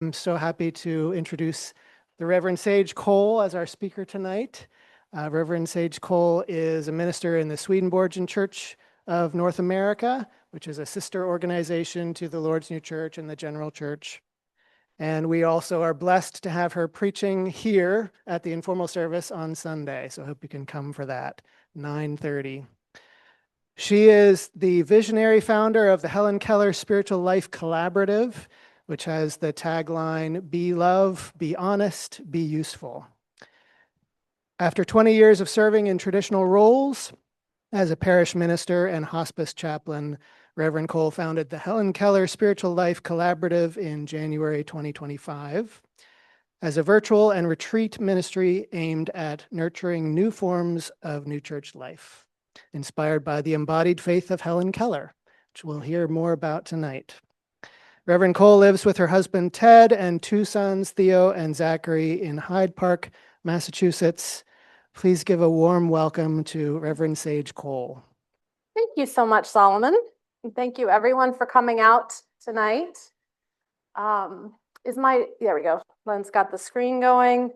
I'm so happy to introduce the Reverend Sage Cole as our speaker tonight. Reverend Sage Cole is a minister in the Swedenborgian Church of North America, which is a sister organization to the Lord's New Church and the General Church. And we also are blessed to have her preaching here at the informal service on Sunday. So I hope you can come for that, 9:30. She is the visionary founder of the Helen Keller Spiritual Life Collaborative, which has the tagline, "Be love, be honest, be useful." After 20 years of serving in traditional roles as a parish minister and hospice chaplain, Reverend Cole founded the Helen Keller Spiritual Life Collaborative in January 2025 as a virtual and retreat ministry aimed at nurturing new forms of new church life, inspired by the embodied faith of Helen Keller, which we'll hear more about tonight. Reverend Cole lives with her husband Ted and two sons, Theo and Zachary, in Hyde Park, Massachusetts. Please give a warm welcome to Reverend Sage Cole. Thank you so much, Solomon. And thank you everyone for coming out tonight. There we go. Len's got the screen going.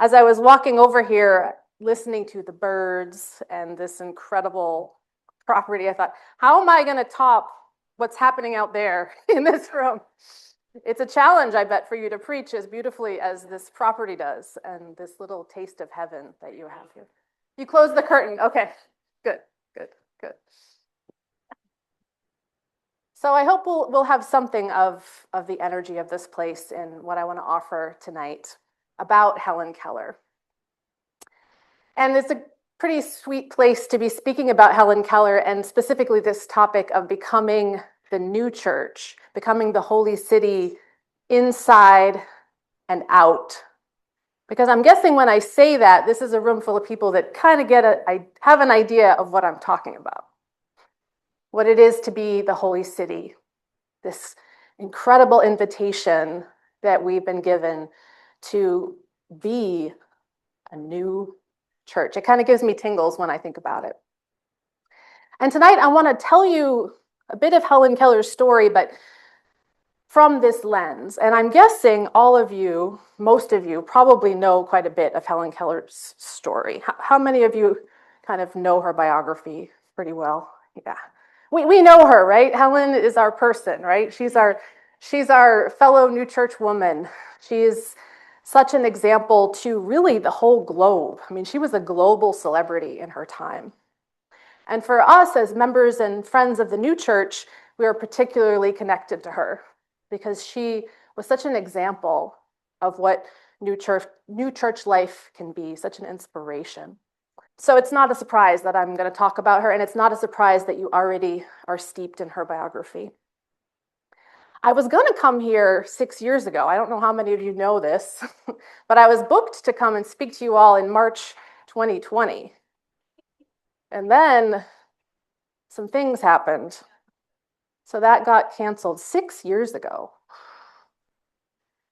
As I was walking over here, listening to the birds and this incredible property, I thought, how am I going to top what's happening out there in this room? It's a challenge, I bet, for you to preach as beautifully as this property does and this little taste of heaven that you have here. You close the curtain. Okay, good. So I hope we'll have something of the energy of this place in what I want to offer tonight about Helen Keller. And it's a pretty sweet place to be speaking about Helen Keller and specifically this topic of becoming the new church, becoming the holy city inside and out. Because I'm guessing when I say that, this is a room full of people that kind of have an idea of what I'm talking about. What it is to be the holy city, this incredible invitation that we've been given to be a new church. It kind of gives me tingles when I think about it. And tonight I want to tell you a bit of Helen Keller's story, but from this lens. And I'm guessing all of you, most of you, probably know quite a bit of Helen Keller's story. How many of you kind of know her biography pretty well? Yeah. We know her, right? Helen is our person, right? She's our fellow New Church woman. She is such an example to really the whole globe. I mean, she was a global celebrity in her time. And for us as members and friends of the New Church, we are particularly connected to her because she was such an example of what new church life can be, such an inspiration. So it's not a surprise that I'm going to talk about her, and it's not a surprise that you already are steeped in her biography. I was going to come here 6 years ago. I don't know how many of you know this, but I was booked to come and speak to you all in March 2020. And then some things happened. So that got canceled 6 years ago.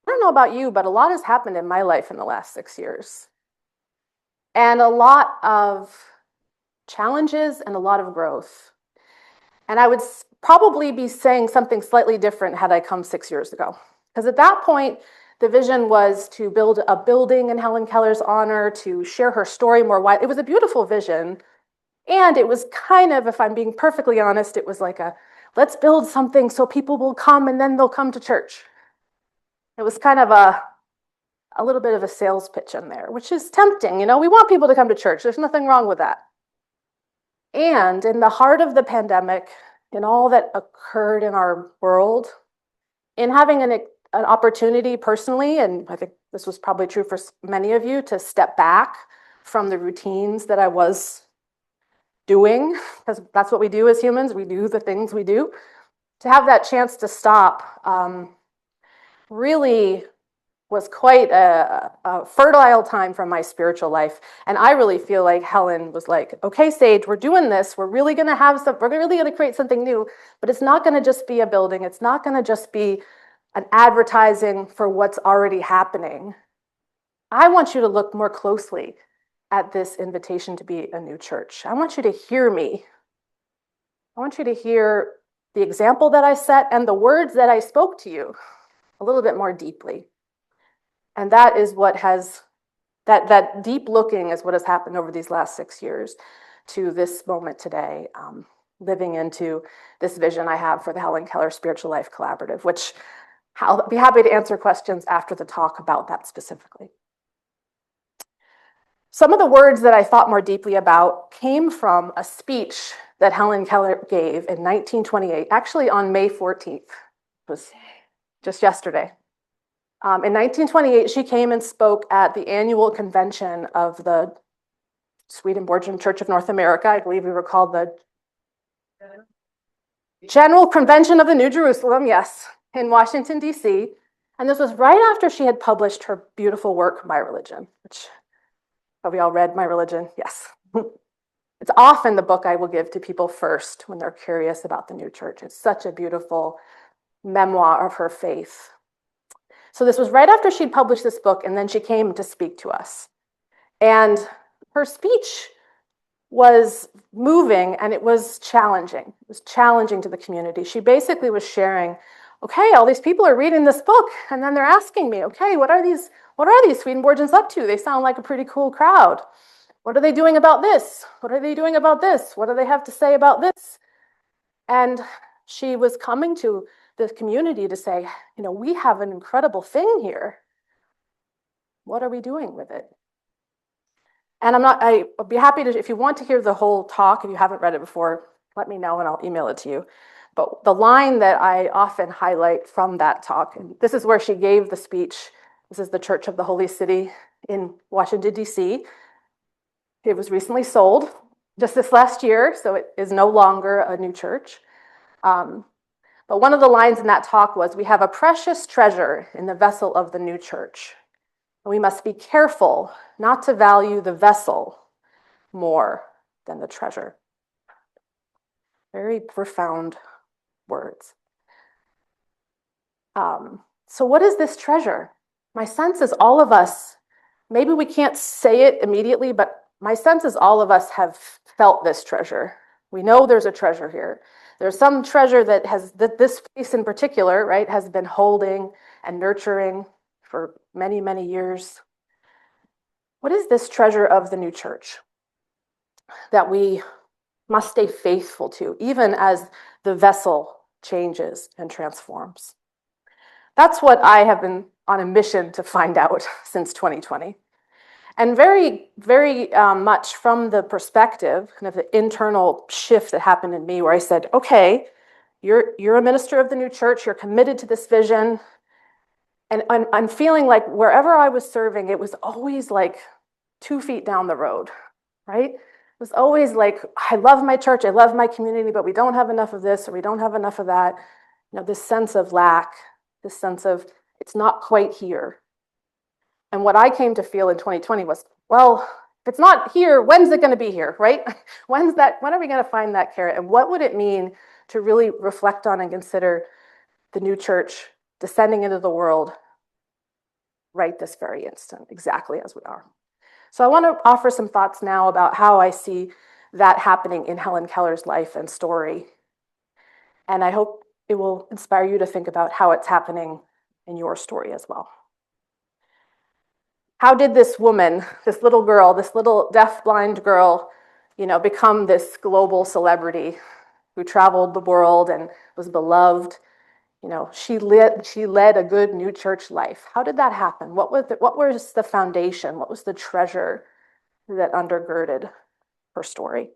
I don't know about you, but a lot has happened in my life in the last 6 years. And a lot of challenges and a lot of growth. And I would probably be saying something slightly different had I come 6 years ago. Because at that point, the vision was to build a building in Helen Keller's honor, to share her story more widely. It was a beautiful vision. And it was kind of, if I'm being perfectly honest, it was like let's build something so people will come and then they'll come to church. It was kind of a little bit of a sales pitch in there, which is tempting. You know, we want people to come to church. There's nothing wrong with that. And in the heart of the pandemic, in all that occurred in our world, in having an opportunity personally, and I think this was probably true for many of you, to step back from the routines that I was doing, because that's what we do as humans. We do the things we do. To have that chance to stop really was quite a fertile time from my spiritual life. And I really feel like Helen was like, okay, Sage, we're doing this. We're really going to create something new, but it's not going to just be a building. It's not going to just be an advertising for what's already happening. I want you to look more closely at this invitation to be a new church. I want you to hear me. I want you to hear the example that I set and the words that I spoke to you. a little bit more deeply. And that is what has, that deep looking is what has happened over these last 6 years to this moment today, living into this vision I have for the Helen Keller Spiritual Life Collaborative, which I'll be happy to answer questions after the talk about that specifically. Some of the words that I thought more deeply about came from a speech that Helen Keller gave in 1928, actually on May 14th. It was just yesterday. In 1928, she came and spoke at the annual convention of the Swedenborgian Church of North America. I believe we were called the General Convention of the New Jerusalem, yes, in Washington, D.C. And this was right after she had published her beautiful work, My Religion, which, have we all read My Religion? Yes. It's often the book I will give to people first when they're curious about the new church. It's such a beautiful memoir of her faith. So this was right after she'd published this book, and then she came to speak to us. And her speech was moving, and it was challenging. It was challenging to the community. She basically was sharing, okay, all these people are reading this book, and then they're asking me, okay, what are these Swedenborgians up to? They sound like a pretty cool crowd. What are they doing about this? What are they doing about this? What do they have to say about this? And she was coming to the community to say, we have an incredible thing here. What are we doing with it? And I'd be happy to, if you want to hear the whole talk, if you haven't read it before, let me know and I'll email it to you. But the line that I often highlight from that talk, and this is where she gave the speech. This is the Church of the Holy City in Washington, D.C. It was recently sold just this last year, so it is no longer a new church. But one of the lines in that talk was, we have a precious treasure in the vessel of the new church. We must be careful not to value the vessel more than the treasure. Very profound words. So what is this treasure? My sense is all of us, maybe we can't say it immediately, but my sense is all of us have felt this treasure. We know there's a treasure here. There's some treasure that this place in particular, right, has been holding and nurturing for many, many years. What is this treasure of the new church that we must stay faithful to, even as the vessel changes and transforms? That's what I have been on a mission to find out since 2020. And very, very much from the perspective, kind of the internal shift that happened in me, where I said, okay, you're a minister of the new church, you're committed to this vision. And I'm feeling like wherever I was serving, it was always like 2 feet down the road, right? It was always like, I love my church, I love my community, but we don't have enough of this or we don't have enough of that. This sense of lack, this sense of it's not quite here. And what I came to feel in 2020 was, well, if it's not here, when's it going to be here, right? When are we going to find that carrot? And what would it mean to really reflect on and consider the new church descending into the world right this very instant, exactly as we are? So I want to offer some thoughts now about how I see that happening in Helen Keller's life and story. And I hope it will inspire you to think about how it's happening in your story as well. How did this woman, this little girl, this little deaf-blind girl, become this global celebrity who traveled the world and was beloved? She led a good new church life. How did that happen? What was the foundation? What was the treasure that undergirded her story?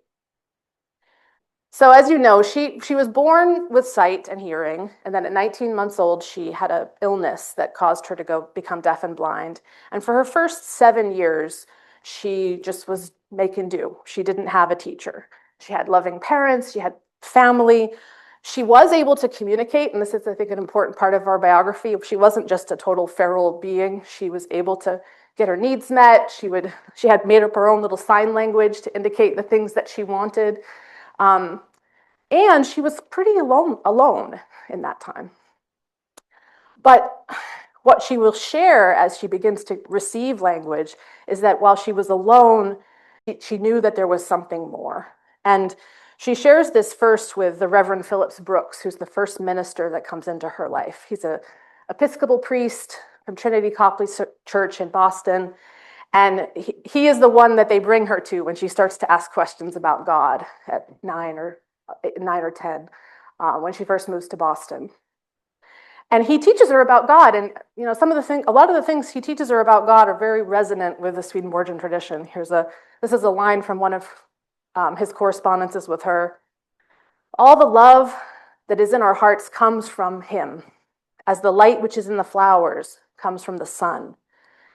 So as you know, she was born with sight and hearing, and then at 19 months old, she had an illness that caused her to become deaf and blind. And for her first 7 years, she just was making do. She didn't have a teacher. She had loving parents, she had family. She was able to communicate, and this is, I think, an important part of our biography. She wasn't just a total feral being. She was able to get her needs met. She had made up her own little sign language to indicate the things that she wanted. And she was pretty alone in that time. But what she will share as she begins to receive language is that while she was alone, she knew that there was something more. And she shares this first with the Reverend Phillips Brooks, who's the first minister that comes into her life. He's a Episcopal priest from Trinity Copley Church in Boston. And he is the one that they bring her to when she starts to ask questions about God at 9 or 10, when she first moves to Boston. And he teaches her about God. And a lot of the things he teaches her about God are very resonant with the Swedenborgian tradition. This is a line from one of his correspondences with her. All the love that is in our hearts comes from him, as the light which is in the flowers comes from the sun.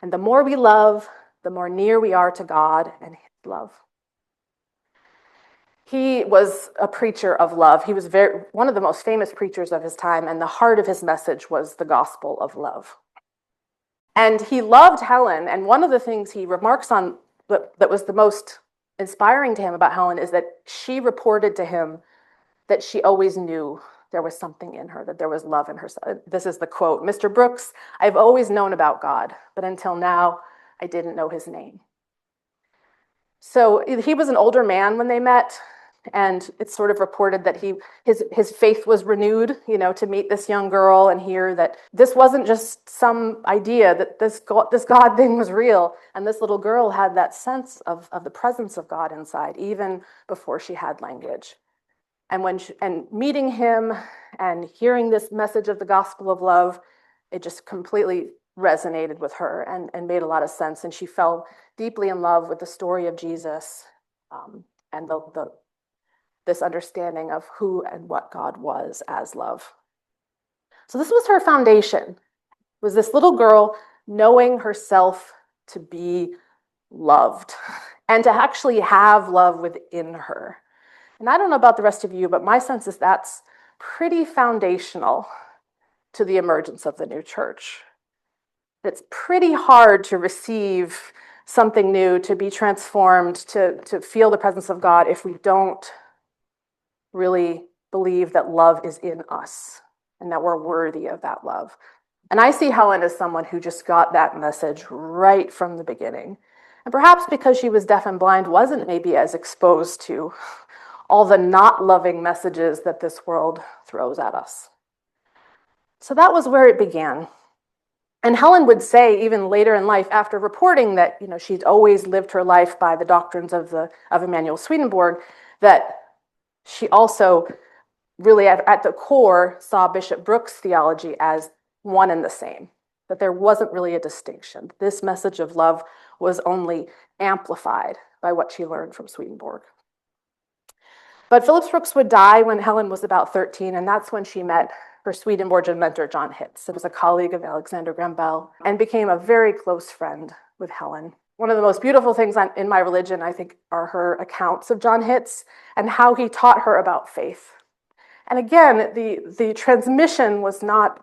And the more we love, the more near we are to God and his love. He was a preacher of love. He was one of the most famous preachers of his time, and the heart of his message was the gospel of love. And he loved Helen, and one of the things he remarks on that was the most inspiring to him about Helen is that she reported to him that she always knew there was something in her, that there was love in her. This is the quote, "Mr. Brooks, I've always known about God, but until now, I didn't know his name." So he was an older man when they met, and it's sort of reported that his faith was renewed, to meet this young girl and hear that this wasn't just some idea, that this God thing was real. And this little girl had that sense of the presence of God inside, even before she had language. And meeting him and hearing this message of the gospel of love, it just completely resonated with her and made a lot of sense. And she fell deeply in love with the story of Jesus, and this understanding of who and what God was as love. So this was her foundation, was this little girl knowing herself to be loved and to actually have love within her. And I don't know about the rest of you, but my sense is that's pretty foundational to the emergence of the new church. It's pretty hard to receive something new, to be transformed, to feel the presence of God if we don't really believe that love is in us and that we're worthy of that love. And I see Helen as someone who just got that message right from the beginning. And perhaps because she was deaf and blind, wasn't maybe as exposed to all the not loving messages that this world throws at us. So that was where it began. And Helen would say, even later in life, after reporting that she'd always lived her life by the doctrines of Emanuel Swedenborg, that she also really at the core saw Bishop Brooks' theology as one and the same, that there wasn't really a distinction. This message of love was only amplified by what she learned from Swedenborg. But Phillips Brooks would die when Helen was about 13, and that's when she met her Swedenborgian mentor, John Hitz, who was a colleague of Alexander Graham Bell, and became a very close friend with Helen. One of the most beautiful things in my religion, I think, are her accounts of John Hitz and how he taught her about faith. And again, the transmission was not,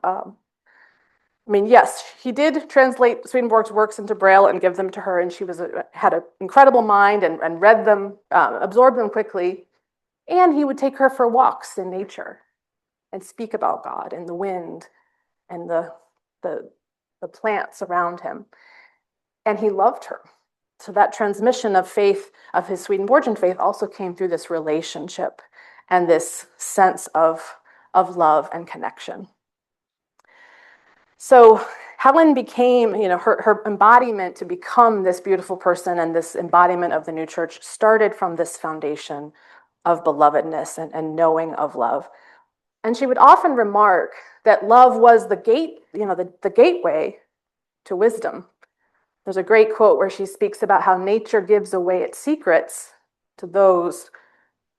yes, he did translate Swedenborg's works into Braille and give them to her, and she had an incredible mind and read them, absorbed them quickly. And he would take her for walks in nature and speak about God and the wind and the plants around him. And he loved her. So that transmission of faith, of his Swedenborgian faith, also came through this relationship and this sense of love and connection. So Helen became, her embodiment to become this beautiful person, and this embodiment of the new church started from this foundation of belovedness and knowing of love. And she would often remark that love was the gate, the gateway to wisdom. There's a great quote where she speaks about how nature gives away its secrets to those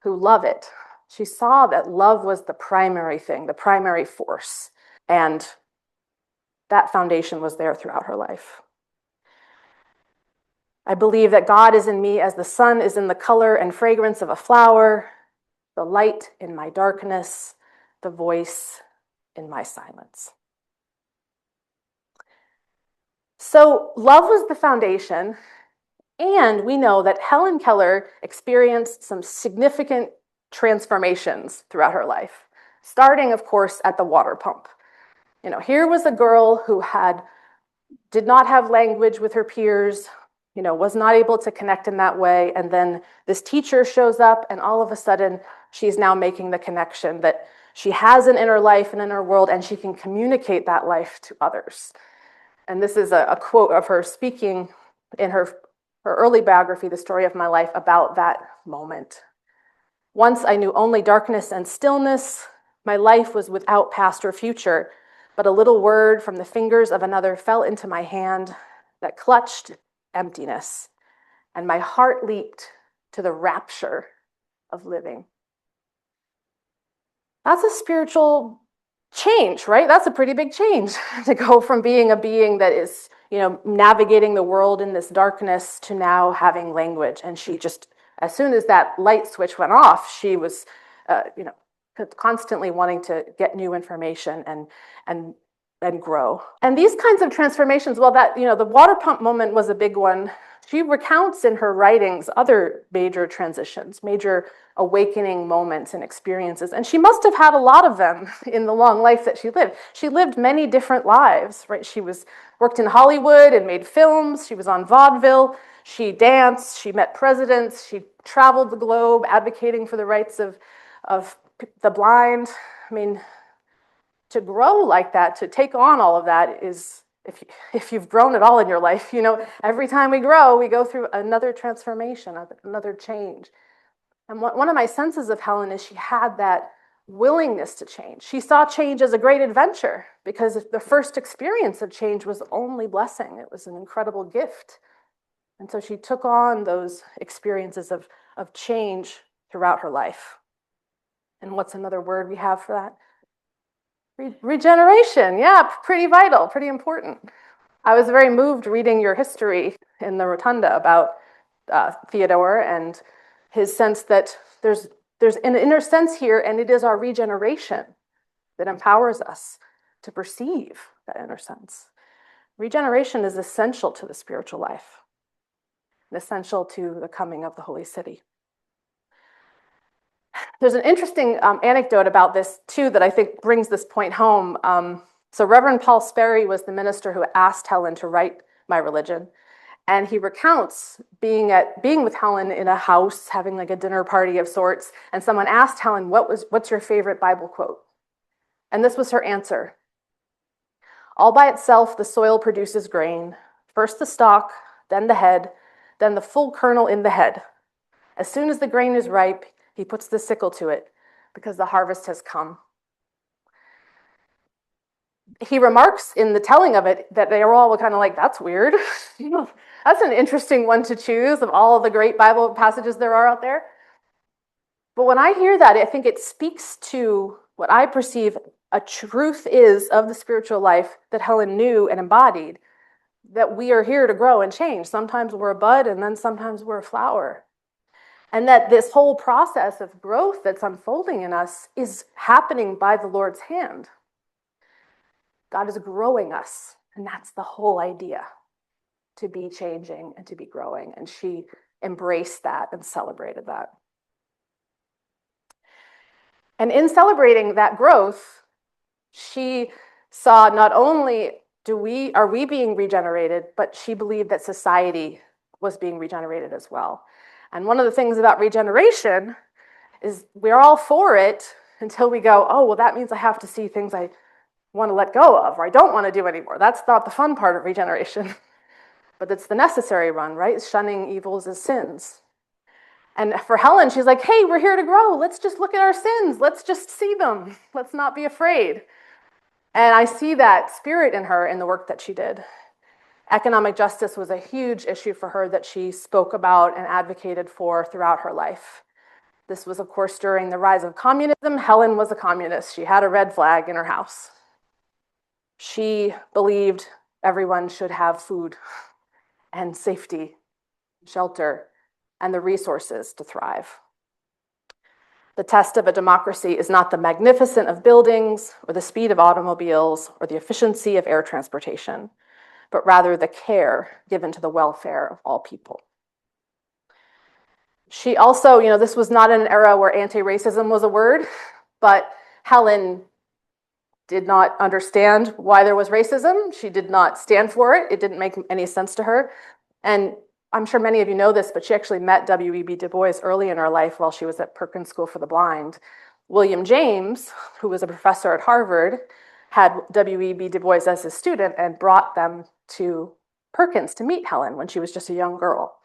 who love it. She saw that love was the primary thing, the primary force, and that foundation was there throughout her life. I believe that God is in me as the sun is in the color and fragrance of a flower, the light in my darkness, the voice in my silence. So love was the foundation, and we know that Helen Keller experienced some significant transformations throughout her life, starting, of course, at the water pump. Here was a girl who did not have language with her peers, was not able to connect in that way, and then this teacher shows up, and all of a sudden, she's now making the connection that She has an inner life, an inner world, and she can communicate that life to others. And this is a quote of her speaking in her early biography, The Story of My Life, about that moment. Once I knew only darkness and stillness. My life was without past or future, but a little word from the fingers of another fell into my hand that clutched emptiness, and my heart leaped to the rapture of living. That's a spiritual change, right? That's a pretty big change to go from being a being that is, navigating the world in this darkness to now having language. And she just, as soon as that light switch went off, she was, constantly wanting to get new information and grow. And these kinds of transformations, well, that, the water pump moment was a big one. She recounts in her writings other major transitions, major awakening moments and experiences. And she must have had a lot of them in the long life that she lived. She lived many different lives, right? She worked in Hollywood and made films. She was on vaudeville. She danced. She met presidents. She traveled the globe advocating for the rights of the blind. I mean, to grow like that, to take on all of that is, if you've grown at all in your life, every time we grow, we go through another transformation, another change. And one of my senses of Helen is she had that willingness to change. She saw change as a great adventure because the first experience of change was only blessing. It was an incredible gift. And so she took on those experiences of change throughout her life. And what's another word we have for that? Regeneration. Yeah, pretty vital, pretty important. I was very moved reading your history in the Rotunda about Theodore and his sense that there's an inner sense here, and it is our regeneration that empowers us to perceive that inner sense. Regeneration is essential to the spiritual life, and essential to the coming of the Holy City. There's an interesting anecdote about this, too, that I think brings this point home. So Reverend Paul Sperry was the minister who asked Helen to write My Religion. And he recounts being with Helen in a house, having like a dinner party of sorts, and someone asked Helen, what's your favorite Bible quote? And this was her answer. All by itself, the soil produces grain. First the stalk, then the head, then the full kernel in the head. As soon as the grain is ripe, he puts the sickle to it, because the harvest has come. He remarks in the telling of it that they were all kind of like, that's weird. That's an interesting one to choose of all the great Bible passages there are out there. But when I hear that, I think it speaks to what I perceive a truth is of the spiritual life that Helen knew and embodied, that we are here to grow and change. Sometimes we're a bud, and then sometimes we're a flower. And that this whole process of growth that's unfolding in us is happening by the Lord's hand. God is growing us, and that's the whole idea, to be changing and to be growing. And she embraced that and celebrated that. And in celebrating that growth, she saw not only are we being regenerated, but she believed that society was being regenerated as well. And one of the things about regeneration is we're all for it until we go, oh, well, that means I have to see things I want to let go of, or I don't want to do anymore. That's not the fun part of regeneration. But it's the necessary one, right? Shunning evils as sins. And for Helen, she's like, hey, we're here to grow. Let's just look at our sins. Let's just see them. Let's not be afraid. And I see that spirit in her in the work that she did. Economic justice was a huge issue for her that she spoke about and advocated for throughout her life. This was, of course, during the rise of communism. Helen was a communist. She had a red flag in her house. She believed everyone should have food and safety, shelter, and the resources to thrive. The test of a democracy is not the magnificence of buildings or the speed of automobiles or the efficiency of air transportation, but rather the care given to the welfare of all people. She also, this was not an era where anti-racism was a word, but Helen did not understand why there was racism. She did not stand for it. It didn't make any sense to her. And I'm sure many of you know this, but she actually met W.E.B. Du Bois early in her life while she was at Perkins School for the Blind. William James, who was a professor at Harvard, had W.E.B. Du Bois as his student and brought them to Perkins to meet Helen when she was just a young girl.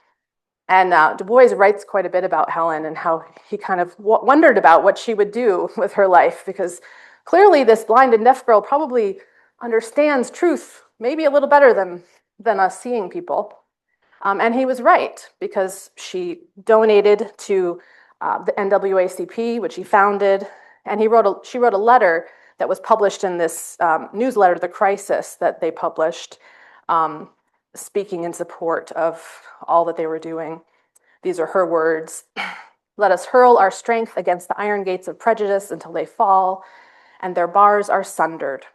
And Du Bois writes quite a bit about Helen and how he kind of wondered about what she would do with her life, because clearly this blind and deaf girl probably understands truth maybe a little better than us seeing people. And he was right, because she donated to the NAACP, which he founded, and she wrote a letter that was published in this newsletter, The Crisis, that they published, speaking in support of all that they were doing. These are her words. Let us hurl our strength against the iron gates of prejudice until they fall, and their bars are sundered,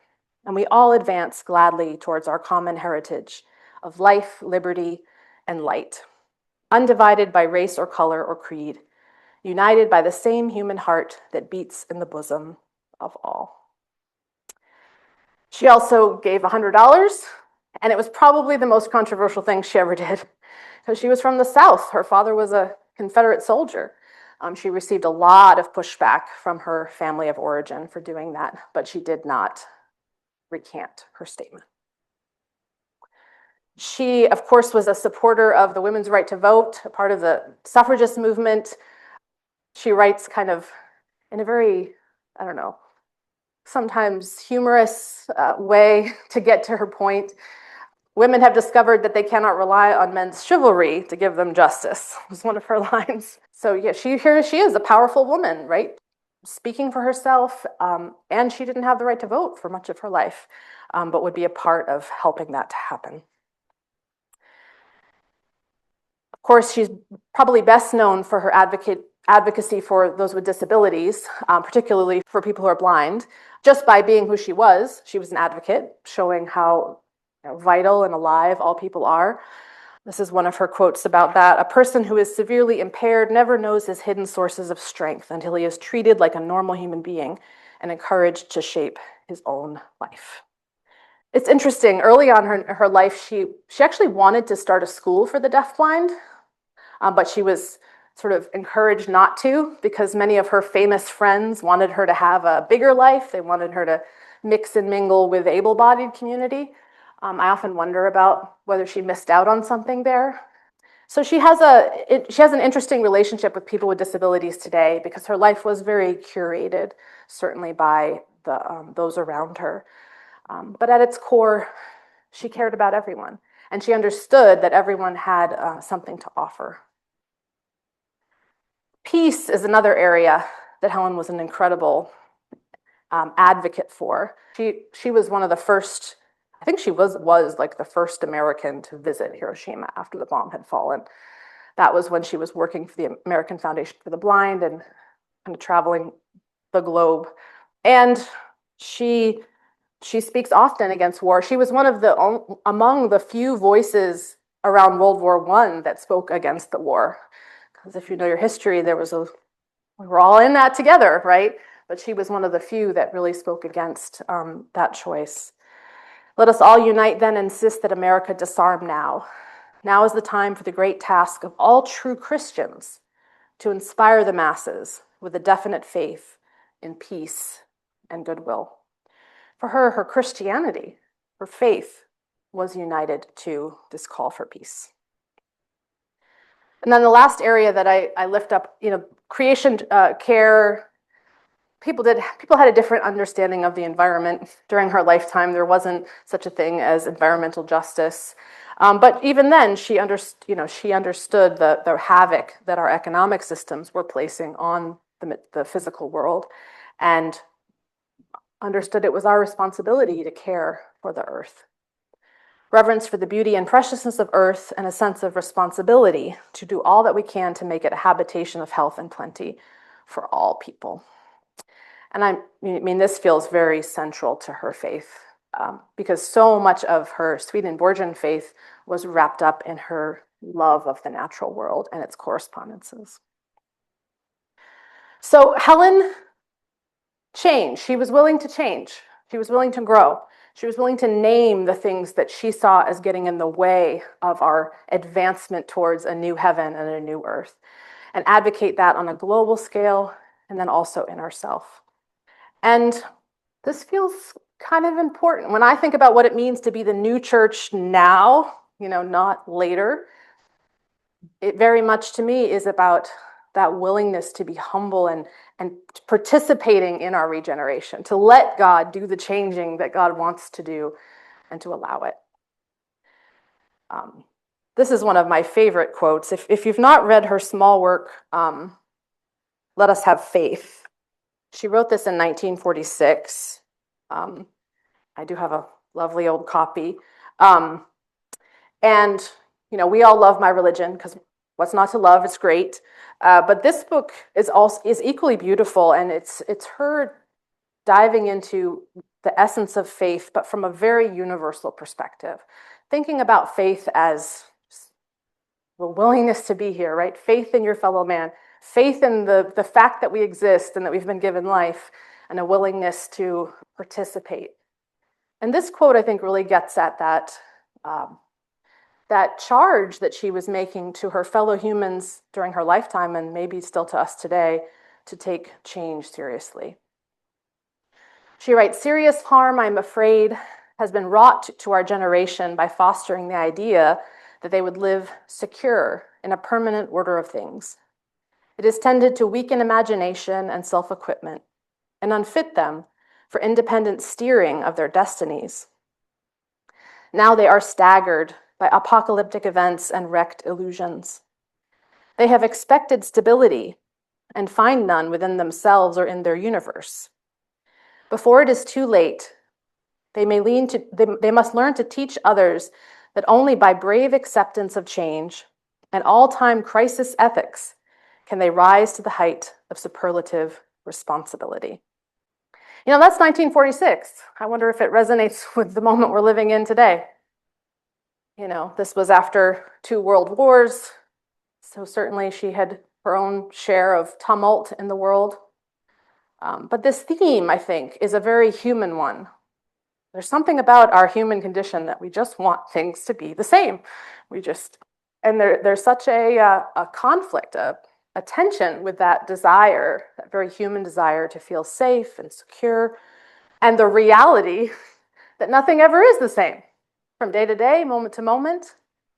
and we all advance gladly towards our common heritage of life, liberty, and light, undivided by race or color or creed, united by the same human heart that beats in the bosom of all. She also gave $100, and it was probably the most controversial thing she ever did, because she was from the South. Her father was a Confederate soldier. She received a lot of pushback from her family of origin for doing that, but she did not recant her statement. She, of course, was a supporter of the women's right to vote, a part of the suffragist movement. She writes kind of in a very, I don't know, sometimes humorous way to get to her point. Women have discovered that they cannot rely on men's chivalry to give them justice, was one of her lines. So yeah, here she is, a powerful woman, right? Speaking for herself, and she didn't have the right to vote for much of her life, but would be a part of helping that to happen. Of course, she's probably best known for her advocacy for those with disabilities, particularly for people who are blind. Just by being who she was an advocate, showing how vital and alive all people are. This is one of her quotes about that. A person who is severely impaired never knows his hidden sources of strength until he is treated like a normal human being and encouraged to shape his own life. It's interesting, early on in her life, she actually wanted to start a school for the deafblind, but she was sort of encouraged not to, because many of her famous friends wanted her to have a bigger life. They wanted her to mix and mingle with able-bodied community. I often wonder about whether she missed out on something there. So she has an interesting relationship with people with disabilities today, because her life was very curated, certainly by those around her. But at its core, she cared about everyone, and she understood that everyone had something to offer. Peace is another area that Helen was an incredible advocate for. She was one of the first, I think she was like the first American to visit Hiroshima after the bomb had fallen. That was when she was working for the American Foundation for the Blind and kind of traveling the globe. And she speaks often against war. She was one of among the few voices around World War I that spoke against the war. Because if you know your history, we were all in that together, right? But she was one of the few that really spoke against that choice. Let us all unite then and insist that America disarm now. Now is the time for the great task of all true Christians to inspire the masses with a definite faith in peace and goodwill. For her Christianity, her faith was united to this call for peace. And then the last area that I lift up, creation care. People had a different understanding of the environment during her lifetime. There wasn't such a thing as environmental justice. But even then, she understood the havoc that our economic systems were placing on the physical world, and understood it was our responsibility to care for the earth. Reverence for the beauty and preciousness of earth, and a sense of responsibility to do all that we can to make it a habitation of health and plenty for all people. And I mean, this feels very central to her faith, because so much of her Swedenborgian faith was wrapped up in her love of the natural world and its correspondences. So Helen changed. She was willing to change. She was willing to grow. She was willing to name the things that she saw as getting in the way of our advancement towards a new heaven and a new earth, and advocate that on a global scale and then also in ourself. And this feels kind of important. When I think about what it means to be the new church now, not later, it very much to me is about that willingness to be humble and participating in our regeneration, to let God do the changing that God wants to do and to allow it. This is one of my favorite quotes. If you've not read her small work, Let Us Have Faith, she wrote this in 1946. I do have a lovely old copy. And, we all love My Religion, because what's not to love? It's great. But this book is equally beautiful, and it's her diving into the essence of faith, but from a very universal perspective. Thinking about faith as the willingness to be here, right? Faith in your fellow man, faith in the fact that we exist and that we've been given life, and a willingness to participate. And this quote, I think, really gets at that charge that she was making to her fellow humans during her lifetime, and maybe still to us today, to take change seriously. She writes, "Serious harm, I'm afraid, has been wrought to our generation by fostering the idea that they would live secure in a permanent order of things. It has tended to weaken imagination and self-equipment and unfit them for independent steering of their destinies. Now they are staggered by apocalyptic events and wrecked illusions. They have expected stability and find none within themselves or in their universe. Before it is too late, they must learn to teach others that only by brave acceptance of change and all-time crisis ethics can they rise to the height of superlative responsibility." That's 1946. I wonder if it resonates with the moment we're living in today. This was after 2 world wars, so certainly she had her own share of tumult in the world. But this theme, I think, is a very human one. There's something about our human condition that we just want things to be the same. And there's such a conflict, a tension with that desire, that very human desire to feel safe and secure, and the reality that nothing ever is the same from day to day, moment to moment,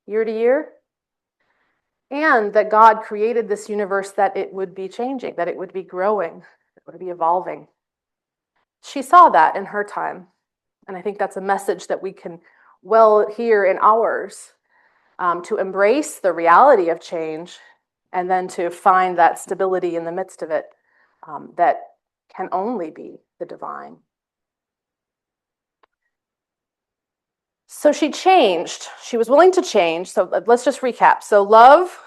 year to year, and that God created this universe that it would be changing, that it would be growing, it would be evolving. She saw that in her time, and I think that's a message that we can well hear in ours, to embrace the reality of change and then to find that stability in the midst of it, that can only be the divine. So she changed. She was willing to change. So let's just recap. So love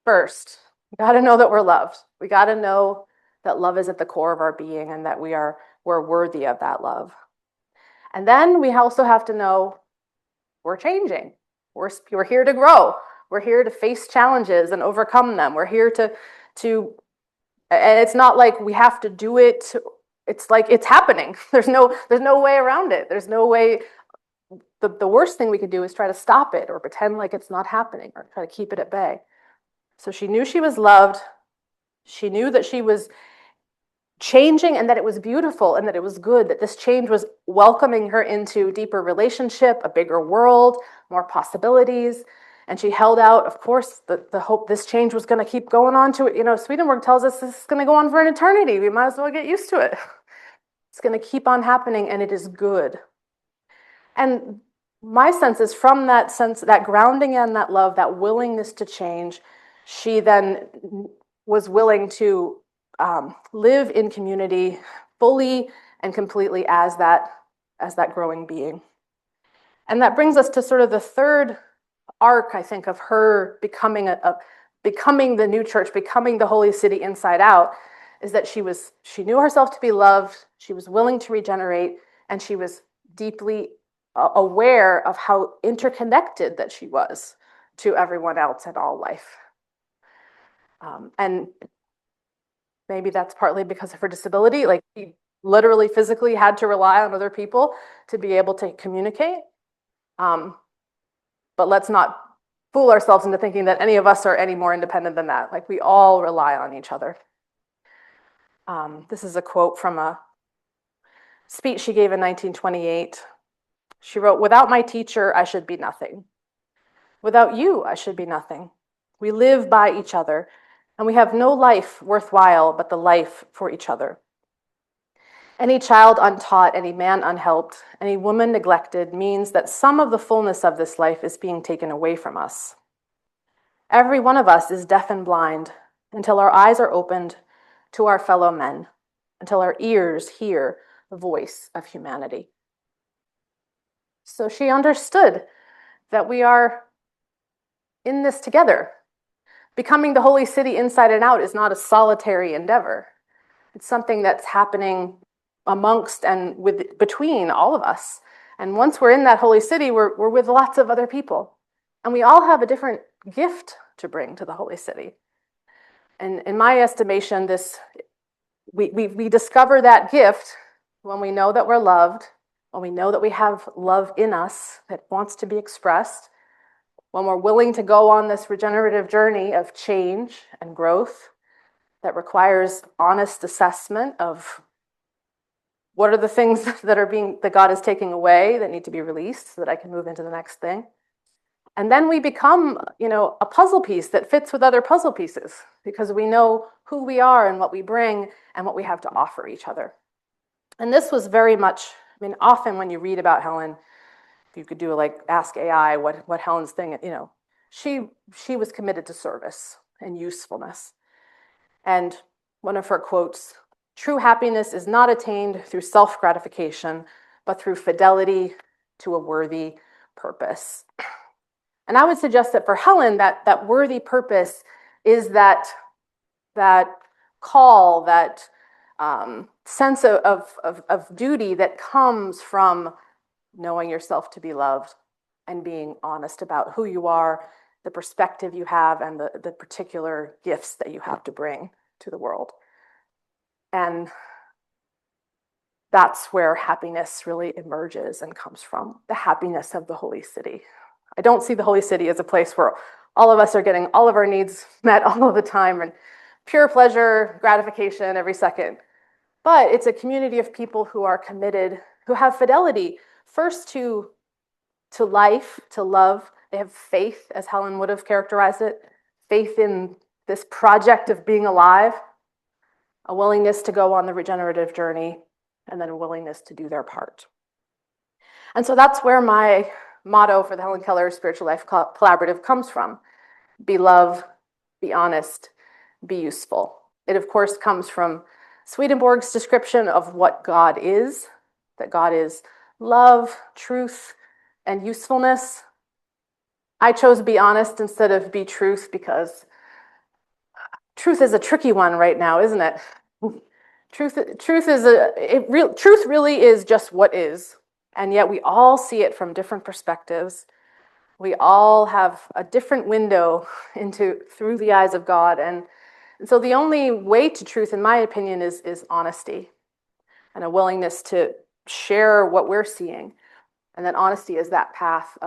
first. We got to know that we're loved. We got to know that love is at the core of our being and that we're worthy of that love. And then we also have to know we're changing. We're here to grow. We're here to face challenges and overcome them. We're here to and it's not like we have to do it. It's like it's happening. There's no way around it. There's no way. The worst thing we could do is try to stop it or pretend like it's not happening or try to keep it at bay. So she knew she was loved. She knew that she was changing and that it was beautiful and that it was good, that this change was welcoming her into deeper relationship, a bigger world, more possibilities. And she held out, of course, the hope this change was going to keep going on to it. Swedenborg tells us this is going to go on for an eternity. We might as well get used to it. It's going to keep on happening, and it is good. And my sense is from that sense, that grounding and that love, that willingness to change, she then was willing to live in community fully and completely as that growing being. And that brings us to sort of the third arc, I think, of her becoming the new church, becoming the holy city inside out, is that she knew herself to be loved, she was willing to regenerate, and she was deeply aware of how interconnected that she was to everyone else and all life. And maybe that's partly because of her disability. Like, she literally physically had to rely on other people to be able to communicate. But let's not fool ourselves into thinking that any of us are any more independent than that. Like, we all rely on each other. This is a quote from a speech she gave in 1928. She wrote, "Without my teacher, I should be nothing. Without you, I should be nothing. We live by each other, and we have no life worthwhile but the life for each other. Any child untaught, any man unhelped, any woman neglected means that some of the fullness of this life is being taken away from us. Every one of us is deaf and blind until our eyes are opened to our fellow men, until our ears hear the voice of humanity." So she understood that we are in this together. Becoming the holy city inside and out is not a solitary endeavor. It's something that's happening amongst and between all of us. And once we're in that holy city, we're with lots of other people. And we all have a different gift to bring to the holy city. And in my estimation, we discover that gift when we know that we're loved, when we know that we have love in us that wants to be expressed, when we're willing to go on this regenerative journey of change and growth that requires honest assessment of what are the things that God is taking away that need to be released so that I can move into the next thing. And then we become, a puzzle piece that fits with other puzzle pieces because we know who we are and what we bring and what we have to offer each other. And this was very much, often when you read about Helen, you could do like ask AI what Helen's thing, she was committed to service and usefulness. And one of her quotes, "True happiness is not attained through self-gratification, but through fidelity to a worthy purpose." And I would suggest that for Helen, that worthy purpose is that call, that sense of duty that comes from knowing yourself to be loved and being honest about who you are, the perspective you have, and the particular gifts that you have to bring to the world. And that's where happiness really emerges and comes from, the happiness of the holy city. I don't see the holy city as a place where all of us are getting all of our needs met all of the time and pure pleasure, gratification every second. But it's a community of people who are committed, who have fidelity, first to life, to love. They have faith, as Helen would have characterized it, faith in this project of being alive, a willingness to go on the regenerative journey, and then a willingness to do their part. And so that's where my motto for the Helen Keller Spiritual Life Collaborative comes from. Be love, be honest, be useful. It, of course, comes from Swedenborg's description of what God is, that God is love, truth, and usefulness. I chose be honest instead of be truth because truth is a tricky one right now, isn't it? Truth really is just what is, and yet we all see it from different perspectives. We all have a different window through the eyes of God, and so the only way to truth, in my opinion, is honesty and a willingness to share what we're seeing, and that honesty is that path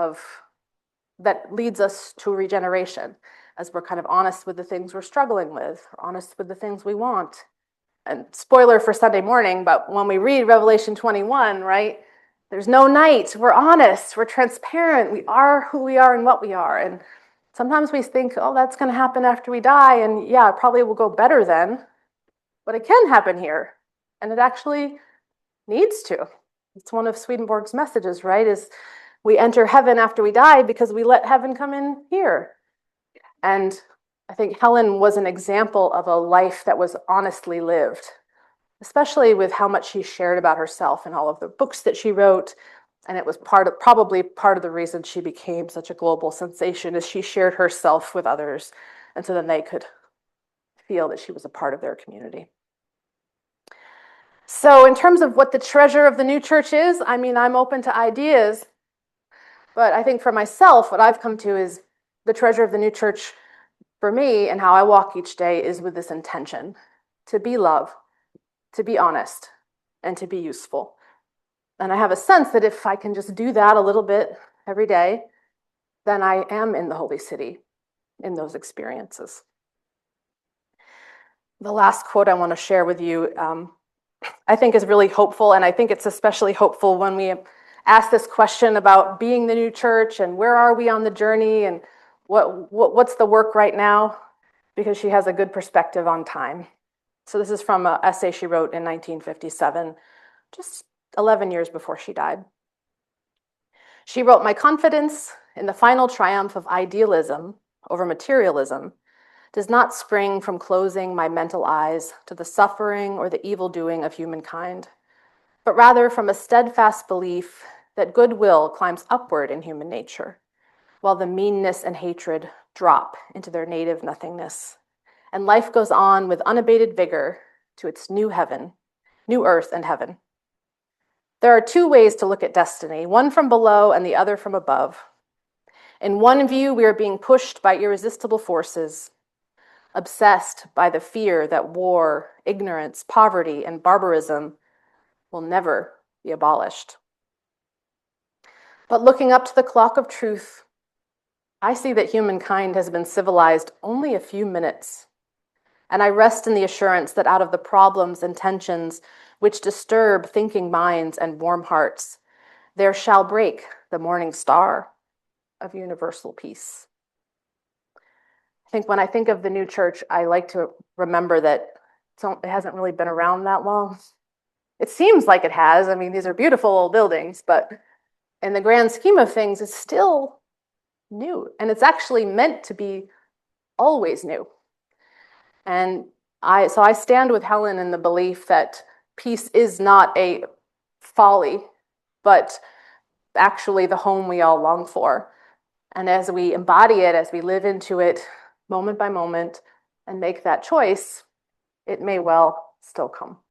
that leads us to regeneration, as we're kind of honest with the things we're struggling with, honest with the things we want. And spoiler for Sunday morning, but when we read Revelation 21, right, there's no night. We're honest. We're transparent. We are who we are and what we are. And sometimes we think, oh, that's going to happen after we die. And yeah, it probably will go better then. But it can happen here. And it actually needs to. It's one of Swedenborg's messages, right, is we enter heaven after we die because we let heaven come in here. And I think Helen was an example of a life that was honestly lived, especially with how much she shared about herself and all of the books that she wrote. And it was probably part of the reason she became such a global sensation, is she shared herself with others. And so then they could feel that she was a part of their community. So in terms of what the treasure of the new church is, I'm open to ideas. But I think for myself, what I've come to is the treasure of the new church for me and how I walk each day is with this intention to be love, to be honest, and to be useful. And I have a sense that if I can just do that a little bit every day, then I am in the holy city in those experiences. The last quote I want to share with you, I think is really hopeful, and I think it's especially hopeful when we ask this question about being the new church and where are we on the journey and what's the work right now, because she has a good perspective on time. So this is from an essay she wrote in 1957, just 11 years before she died. She wrote, "My confidence in the final triumph of idealism over materialism does not spring from closing my mental eyes to the suffering or the evil doing of humankind, but rather from a steadfast belief that goodwill climbs upward in human nature, while the meanness and hatred drop into their native nothingness, and life goes on with unabated vigor to its new heaven, new earth and heaven. There are two ways to look at destiny, one from below and the other from above. In one view, we are being pushed by irresistible forces, obsessed by the fear that war, ignorance, poverty, and barbarism will never be abolished. But looking up to the clock of truth, I see that humankind has been civilized only a few minutes, and I rest in the assurance that out of the problems and tensions which disturb thinking minds and warm hearts, there shall break the morning star of universal peace." I think when I think of the new church, I like to remember that it hasn't really been around that long. It seems like it has. I mean, these are beautiful old buildings, but in the grand scheme of things, it's still new. And it's actually meant to be always new. And so I stand with Helen in the belief that peace is not a folly, but actually the home we all long for. And as we embody it, as we live into it moment by moment and make that choice, it may well still come.